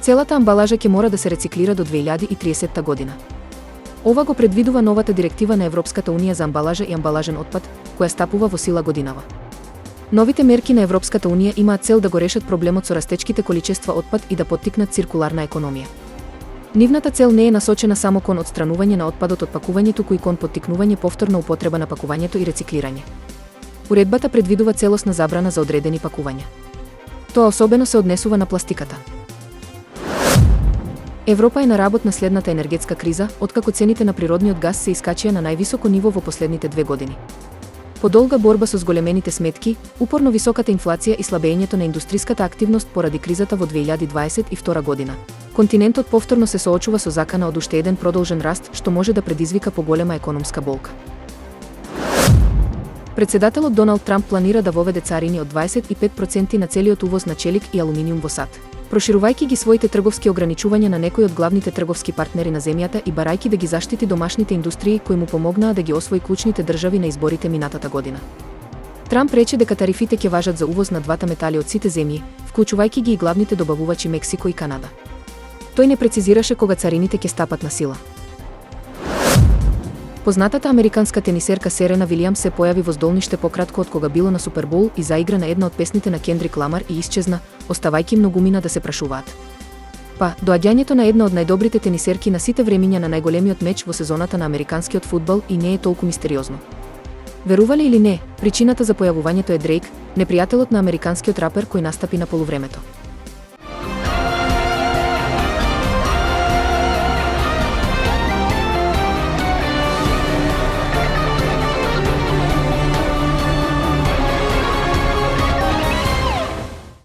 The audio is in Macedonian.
Целата амбалажа ќе мора да се рециклира до 2030 година. Ова го предвидува новата директива на Европската унија за амбалажа и амбалажен отпад, која стапува во сила годинава. Новите мерки на Европската унија имаат цел да го решат проблемот со растечките количества отпад и да поттикнат циркуларна економија. Нивната цел не е насочена само кон отстранување на отпадот од пакувањето, туку и кон поттикнување повторна употреба на пакувањето и рециклирање. Уредбата предвидува целосна забрана за одредени пакувања. Тоа особено се однесува на пластиката. Европа е на работ на следната енергетска криза, откако цените на природниот газ се искачија на највисоко ниво во последните 2 години. По долга борба со зголемените сметки, упорно високата инфлација и слабењето на индустриската активност поради кризата во 2022 година, континентот повторно се соочува со закана од уште еден продолжен раст, што може да предизвика поголема економска болка. Председателот Доналд Трамп планира да воведе царини од 25% на целиот увоз на челик и алуминиум во САД, проширувајќи ги своите трговски ограничувања на некои од главните трговски партнери на земјата и барајќи да ги заштити домашните индустрии кои му помогнаа да ги освои клучните држави на изборите минатата година. Трамп рече дека тарифите ќе важат за увоз на двата метали од сите земји, вклучувајќи ги и главните добавувачи Мексико и Канада. Тој не прецизираше кога царините ќе стапат на сила. Познатата американска тенисерка Серена Вилијамс се појави во здолниште пократко од кога било на Супербоул и заигра на една од песните на Кендрик Ламар и исчезна, оставајќи многумина да се прашуваат. Доаѓањето на една од најдобрите тенисерки на сите времиња на најголемиот меч во сезоната на американскиот фудбал и не е толку мистериозно. Верувале или не, причината за појавувањето е Дрейк, непријателот на американскиот рапер кој настапи на полувремето.